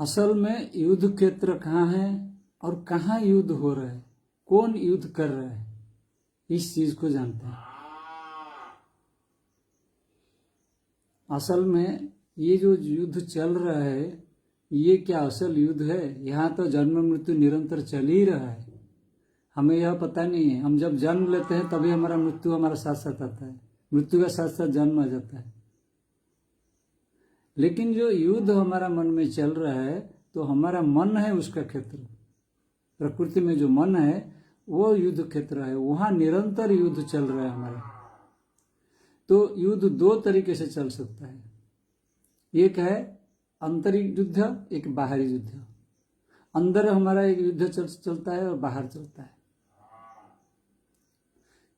असल में युद्ध क्षेत्र कहाँ है और कहाँ युद्ध हो रहा है, कौन युद्ध कर रहा है, इस चीज को जानते हैं। असल में ये जो युद्ध चल रहा है ये क्या असल युद्ध है? यहाँ तो जन्म मृत्यु निरंतर चल ही रहा है, हमें यह पता नहीं है। हम जब जन्म लेते हैं तभी हमारा मृत्यु हमारे साथ साथ आता है, मृत्यु के साथ साथ जन्म आ जाता है। लेकिन जो युद्ध हमारा मन में चल रहा है तो हमारा मन है उसका क्षेत्र। प्रकृति में जो मन है वो युद्ध क्षेत्र है, वहां निरंतर युद्ध चल रहा है हमारा। तो युद्ध दो तरीके से चल सकता है, एक है आंतरिक युद्ध, एक बाहरी युद्ध। अंदर हमारा एक युद्ध चलता है और बाहर चलता है।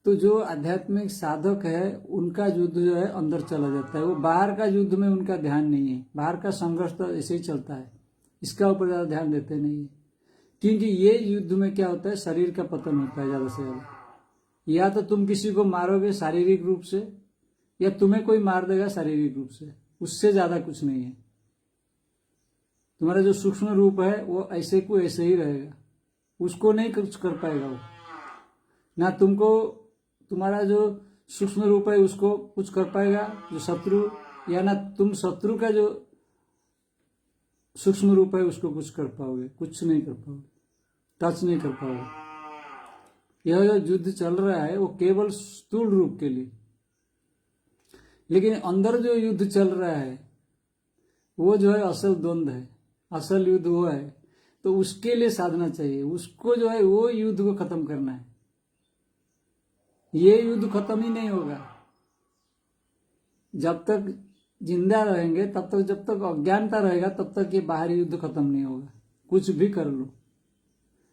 तो जो आध्यात्मिक साधक है उनका युद्ध जो है अंदर चला जाता है, वो बाहर का युद्ध में उनका ध्यान नहीं है। बाहर का संघर्ष तो ऐसे ही चलता है, इसका ऊपर ज्यादा ध्यान देते नहीं है। क्योंकि ये युद्ध में क्या होता है, शरीर का पतन होता है ज्यादा से ज्यादा। या तो तुम किसी को मारोगे शारीरिक रूप से, या तुम्हें कोई मार देगा शारीरिक रूप से, उससे ज्यादा कुछ नहीं है। तुम्हारा जो सूक्ष्म रूप है वो ऐसे को ऐसे ही रहेगा, उसको नहीं कुछ कर पाएगा वो। ना तुमको तुम्हारा जो सूक्ष्म रूप है उसको कुछ कर पाएगा जो शत्रु, या ना तुम शत्रु का जो सूक्ष्म रूप है उसको कुछ कर पाओगे, कुछ नहीं कर पाओगे, टच नहीं कर पाओगे। यह जो युद्ध चल रहा है वो केवल स्थूल रूप के लिए, लेकिन अंदर जो युद्ध चल रहा है वो जो है असल द्वंद्व है, असल युद्ध वो है। तो उसके लिए साधना चाहिए, उसको जो है वो युद्ध को खत्म करना है। ये युद्ध खत्म ही नहीं होगा जब तक जिंदा रहेंगे, तब तक जब तक अज्ञानता रहेगा तब तक ये बाहरी युद्ध खत्म नहीं होगा। कुछ भी कर लो,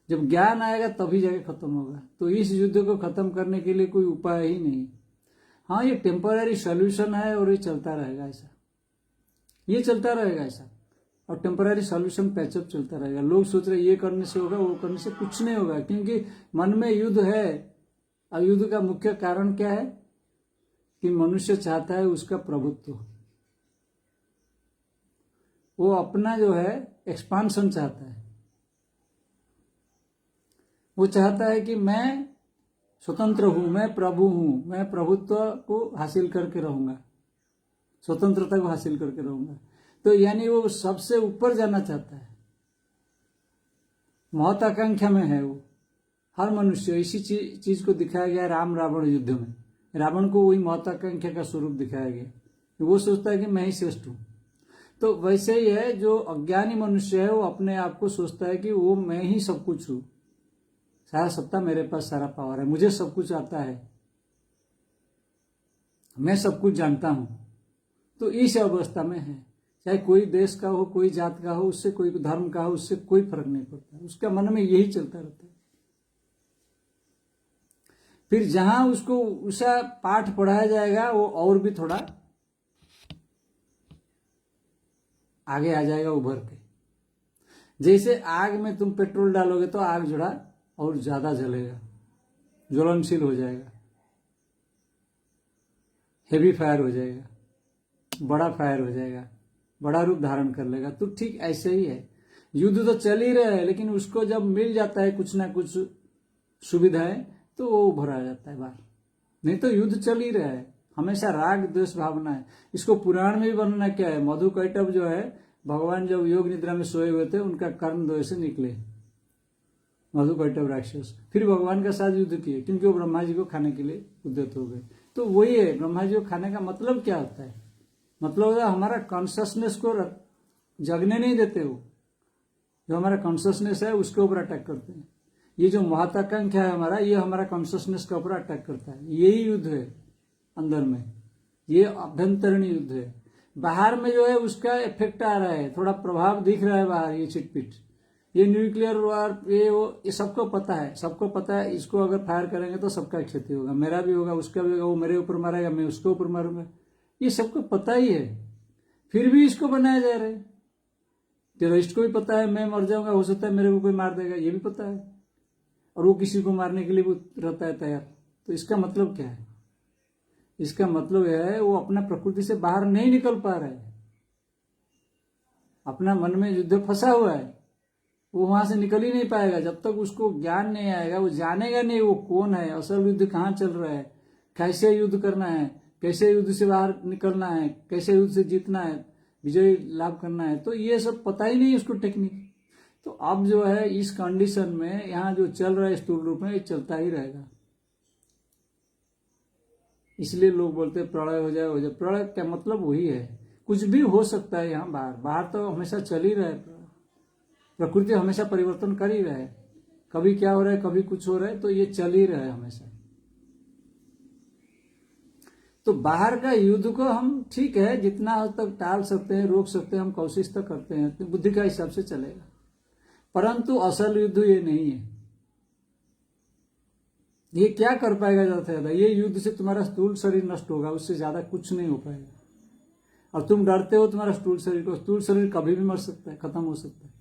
जब ज्ञान आएगा तभी जाके खत्म होगा। तो इस युद्ध को खत्म करने के लिए कोई उपाय ही नहीं। हाँ, ये टेम्पररी सॉल्यूशन है और ये चलता रहेगा ऐसा, ये चलता रहेगा ऐसा, और टेम्पररी सॉल्यूशन पैचअप चलता रहेगा। लोग सोच रहे ये करने से होगा, वो करने से कुछ नहीं होगा, क्योंकि मन में युद्ध है। अब युद्ध का मुख्य कारण क्या है कि मनुष्य चाहता है उसका प्रभुत्व, वो अपना जो है एक्सपांशन चाहता है। वो चाहता है कि मैं स्वतंत्र हूं, मैं प्रभु हूं, मैं प्रभुत्व को हासिल करके रहूंगा, स्वतंत्रता को हासिल करके रहूंगा। तो यानी वो सबसे ऊपर जाना चाहता है, महत्वाकांक्षा में है वो। हर मनुष्य इसी चीज को दिखाया गया राम रावण युद्ध में। रावण को वही महत्वाकांक्षा का स्वरूप दिखाया गया। वो सोचता है कि मैं ही श्रेष्ठ हूं। तो वैसे ही है, जो अज्ञानी मनुष्य है वो अपने आप को सोचता है कि वो मैं ही सब कुछ हूं, सारा सत्ता मेरे पास, सारा पावर है, मुझे सब कुछ आता है, मैं सब कुछ जानता हूं। तो इस अवस्था में है, चाहे कोई देश का हो, कोई जात का हो, उससे कोई धर्म का हो, उससे कोई फर्क नहीं पड़ता, उसका मन में यही चलता रहता है। फिर जहां उसको उसा पाठ पढ़ाया जाएगा वो और भी थोड़ा आगे आ जाएगा उभर के। जैसे आग में तुम पेट्रोल डालोगे तो आग जुड़ा और ज्यादा जलेगा, ज्वलनशील हो जाएगा, हेवी फायर हो जाएगा, बड़ा फायर हो जाएगा, बड़ा रूप धारण कर लेगा। तो ठीक ऐसे ही है, युद्ध तो चल ही रहा है, लेकिन उसको जब मिल जाता है कुछ ना कुछ सुविधाएं तो वो उभर आ जाता है बाहर। नहीं तो युद्ध चल ही रहा है, हमेशा राग द्वेष भावना है। इसको पुराण में भी वर्णना क्या है, मधु कैटभ जो है, भगवान जब योग निद्रा में सोए हुए थे उनका कर्ण द्वय से निकले मधु कैटभ राक्षस, फिर भगवान के साथ युद्ध किए क्योंकि वो ब्रह्मा जी को खाने के लिए उद्यत हो गए। तो वही है, ब्रह्मा जी को खाने का मतलब क्या होता है, मतलब होता है हमारा कॉन्शियसनेस को जगने नहीं देते। वो जो हमारा कॉन्शियसनेस है उसके ऊपर अटैक करते हैं। ये जो महत्वाकांक्षा है हमारा, ये हमारा कॉन्शियसनेस के ऊपर अटैक करता है। यही युद्ध है अंदर में, ये अभ्यंतरीण युद्ध है। बाहर में जो है उसका इफेक्ट आ रहा है, थोड़ा प्रभाव दिख रहा है बाहर, ये चिटपिट, ये न्यूक्लियर वॉर, ये सबको पता है, सबको पता है। इसको अगर फायर करेंगे तो सबका क्षति होगा, मेरा भी होगा, उसका भी होगा, वो मेरे ऊपर मारेगा, मैं उसके ऊपर मारूंगा, ये सबको पता ही है। फिर भी इसको बनाया जा रहा है। टेररिस्ट को भी पता है मैं मर जाऊंगा, हो सकता है मेरे को कोई मार देगा, ये भी पता है, और वो किसी को मारने के लिए भी रहता है तैयार। तो इसका मतलब क्या है, इसका मतलब यह है वो अपना प्रकृति से बाहर नहीं निकल पा रहा है। अपना मन में युद्ध फंसा हुआ है, वो वहां से निकल ही नहीं पाएगा जब तक उसको ज्ञान नहीं आएगा। वो जानेगा नहीं वो कौन है, असल युद्ध कहाँ चल रहा है, कैसे युद्ध करना है, कैसे युद्ध से बाहर निकलना है, कैसे युद्ध से जीतना है, विजय लाभ करना है। तो ये सब पता ही नहीं उसको टेक्निक। तो अब जो है इस कंडीशन में यहाँ जो चल रहा है स्थूल रूप में, ये चलता ही रहेगा। इसलिए लोग बोलते हैं प्रलय हो जाए, हो जाए। प्रलय क्या मतलब वही है, कुछ भी हो सकता है यहाँ बाहर। बाहर तो हमेशा चल ही रहा है, प्रकृति हमेशा परिवर्तन कर ही रहा है। कभी क्या हो रहा है, कभी कुछ हो रहा है, तो ये चल ही रहा है हमेशा। तो बाहर का युद्ध को हम ठीक है जितना हद तक टाल सकते हैं, रोक सकते हैं, हम कोशिश तक करते हैं, तो बुद्धि का हिसाब से चलेगा। परंतु असल युद्ध ये नहीं है। ये क्या कर पाएगा ज्यादा से ज्यादा, ये युद्ध से तुम्हारा स्थूल शरीर नष्ट होगा, उससे ज्यादा कुछ नहीं हो पाएगा। और तुम डरते हो तुम्हारा स्थूल शरीर को, स्थूल शरीर कभी भी मर सकता है, खत्म हो सकता है।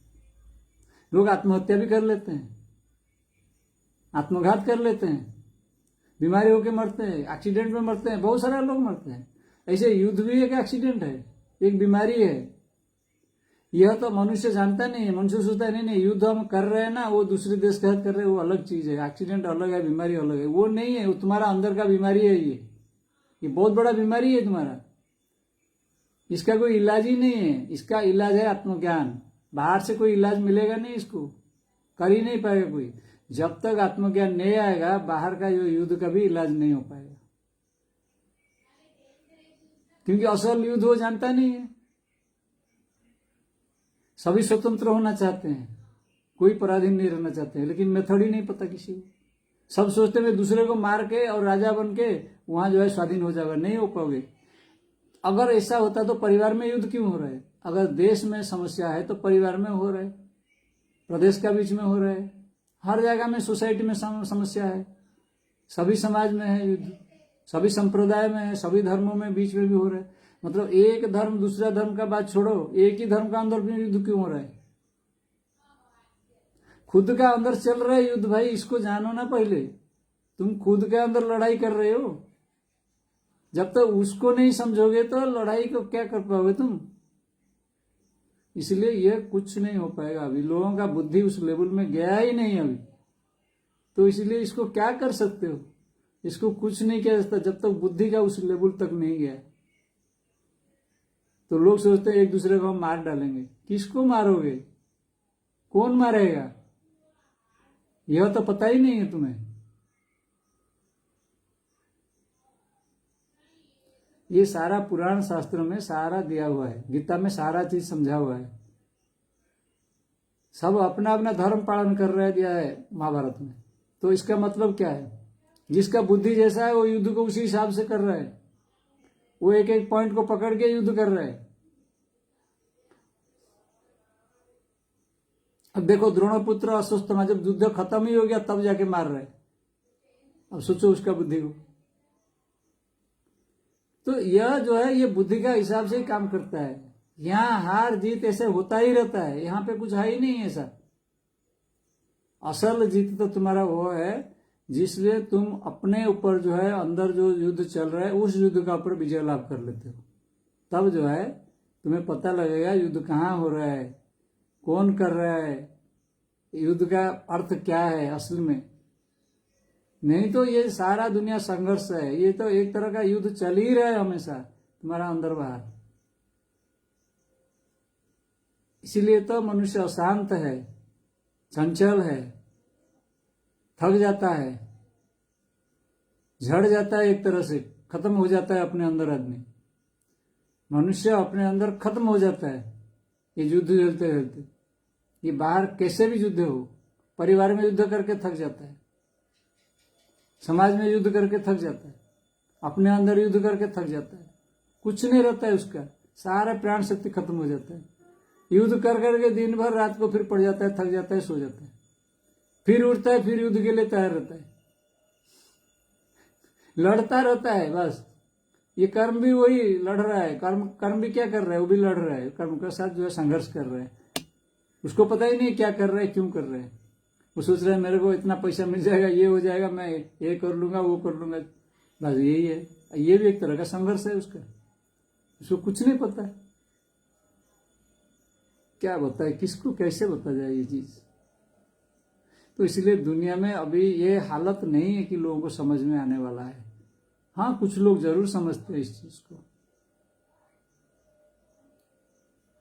लोग आत्महत्या भी कर लेते हैं, आत्मघात कर लेते हैं, बीमारी होकर मरते हैं, एक्सीडेंट में मरते हैं, बहुत सारे लोग मरते हैं। ऐसे युद्ध भी एक एक्सीडेंट है, एक बीमारी है। यह तो मनुष्य जानता नहीं है। मनुष्य सोचता है नहीं युद्ध हम कर रहे हैं ना, वो दूसरे देश के साथ कर रहे हैं, वो अलग चीज है, एक्सीडेंट अलग है, बीमारी अलग है। वो नहीं है, वो तुम्हारा अंदर का बीमारी है। ये बहुत बड़ा बीमारी है तुम्हारा, इसका कोई इलाज ही नहीं है। इसका इलाज है आत्मज्ञान। बाहर से कोई इलाज मिलेगा नहीं, इसको कर ही नहीं पाएगा कोई। जब तक आत्मज्ञान नहीं आएगा, बाहर का जो युद्ध का भी इलाज नहीं हो पाएगा, क्योंकि असल युद्ध वो जानता नहीं है। सभी स्वतंत्र होना चाहते हैं, कोई पराधीन नहीं रहना चाहते हैं, लेकिन मेथड ही नहीं पता किसी को। सब सोचते हैं दूसरे को मार के और राजा बन के वहां जो है स्वाधीन हो जाएगा। नहीं हो पाओगे। अगर ऐसा होता तो परिवार में युद्ध क्यों हो रहा है? अगर देश में समस्या है तो परिवार में हो रहा है, प्रदेश का बीच में हो रहा है, हर जगह में सोसाइटी में समस्या है, सभी समाज में है युद्ध, सभी संप्रदाय में है, सभी धर्मों में बीच में भी हो रहा है। मतलब एक धर्म दूसरा धर्म का बात छोड़ो, एक ही धर्म का अंदर भी युद्ध क्यों हो रहा है? खुद का अंदर चल रहा है युद्ध भाई, इसको जानो ना। पहले तुम खुद के अंदर लड़ाई कर रहे हो, जब तक तो उसको नहीं समझोगे तो लड़ाई को क्या कर पाओगे तुम। इसलिए यह कुछ नहीं हो पाएगा। अभी लोगों का बुद्धि उस लेवल में गया ही नहीं अभी, तो इसलिए इसको क्या कर सकते हो? इसको कुछ नहीं किया जा सकता जब तक बुद्धि का उस लेवल तक नहीं गया। तो लोग सोचते हैं एक दूसरे को हम मार डालेंगे। किसको मारोगे? कौन मारेगा? यह तो पता ही नहीं है तुम्हें। ये सारा पुराण शास्त्र में सारा दिया हुआ है, गीता में सारा चीज समझा हुआ है। सब अपना अपना धर्म पालन कर रहे दिया है महाभारत में। तो इसका मतलब क्या है? जिसका बुद्धि जैसा है वो युद्ध को उसी हिसाब से कर रहा है, वो एक एक पॉइंट को पकड़ के युद्ध कर रहा है। अब देखो द्रोणपुत्र अश्वत्थामा जब युद्ध खत्म ही हो गया तब जाके मार रहे। अब सोचो उसका बुद्धि को। तो यह जो है ये बुद्धि का हिसाब से ही काम करता है। यहाँ हार जीत ऐसे होता ही रहता है, यहाँ पे कुछ है ही नहीं ऐसा। असल जीत तो तुम्हारा वो है जिसलिए तुम अपने ऊपर जो है अंदर जो युद्ध चल रहा है उस युद्ध का ऊपर विजय लाभ कर लेते हो। तब जो है तुम्हें पता लगेगा युद्ध कहाँ हो रहा है, कौन कर रहा है, युद्ध का अर्थ क्या है असल में। नहीं तो ये सारा दुनिया संघर्ष है, ये तो एक तरह का युद्ध चल ही रहा है हमेशा तुम्हारा अंदर बाहर। इसीलिए तो मनुष्य अशांत है, चंचल है, थक जाता है, झड़ जाता है, एक तरह से खत्म हो जाता है अपने अंदर। आदमी मनुष्य अपने अंदर खत्म हो जाता है ये युद्ध खेलते खेलते। ये बाहर कैसे भी युद्ध हो, परिवार में युद्ध करके थक जाता है, समाज में युद्ध करके थक जाता है, अपने अंदर युद्ध करके थक जाता है, कुछ नहीं रहता है उसका, सारा प्राण शक्ति खत्म हो जाता है। युद्ध कर करके दिन भर रात को फिर पड़ जाता है, थक जाता है, सो जाता है, फिर उठता है, फिर युद्ध के लिए तैयार रहता है, लड़ता रहता है बस। ये कर्म भी वही लड़ रहा है, कर्म भी क्या कर रहा है, वो भी लड़ रहा है, कर्म के साथ जो है संघर्ष कर रहा है। उसको पता ही नहीं क्या कर रहा है, क्यों कर रहा है। वो सोच रहा है मेरे को इतना पैसा मिल जाएगा, ये हो जाएगा, मैं ये कर लूंगा, वो कर लूंगा, बस यही है। ये भी एक तरह का संघर्ष है उसका, उसको कुछ नहीं पता है। क्या बताए, किसको कैसे बता जाए ये चीज। तो इसलिए दुनिया में अभी ये हालत नहीं है कि लोगों को समझ में आने वाला है। हाँ, कुछ लोग जरूर समझते हैं इस चीज को,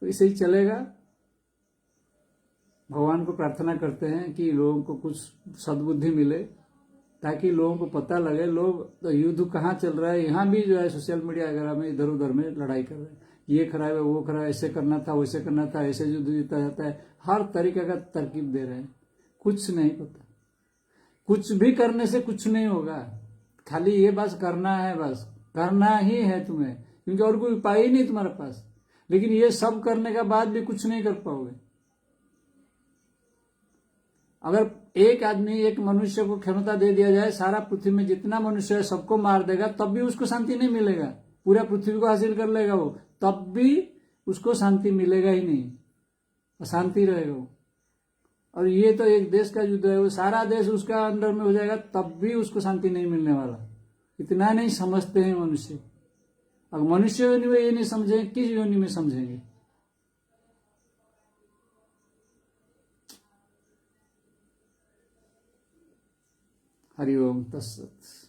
तो ऐसे ही चलेगा। भगवान को प्रार्थना करते हैं कि लोगों को कुछ सद्बुद्धि मिले, ताकि लोगों को पता लगे। लोग तो युद्ध कहाँ चल रहा है, यहाँ भी जो है सोशल मीडिया वगैरह में इधर उधर में लड़ाई कर रहे हैं, ये खराब है, वो खराब है, ऐसे करना था, वैसे करना था, ऐसे युद्ध जीता जाता है, हर तरीके का तरकीब दे रहे हैं। कुछ नहीं पता, कुछ भी करने से कुछ नहीं होगा। खाली ये बस करना है, बस करना ही है तुम्हें, क्योंकि और कोई उपाय ही नहीं तुम्हारे पास। लेकिन ये सब करने के बाद भी कुछ नहीं कर पाओगे। अगर एक आदमी, एक मनुष्य को क्षमता दे दिया जाए, सारा पृथ्वी में जितना मनुष्य है सबको मार देगा, तब भी उसको शांति नहीं मिलेगा। पूरा पृथ्वी को हासिल कर लेगा वो, तब भी उसको शांति मिलेगा ही नहीं, अशांति रहेगा वो। और ये तो एक देश का युद्ध है, वो सारा देश उसका अंडर में हो जाएगा, तब भी उसको शांति नहीं मिलने वाला। इतना नहीं समझते हैं मनुष्य। अगर मनुष्य योनि में ये नहीं समझेंगे, किस योनि में समझेंगे। हरिओम तत्सत।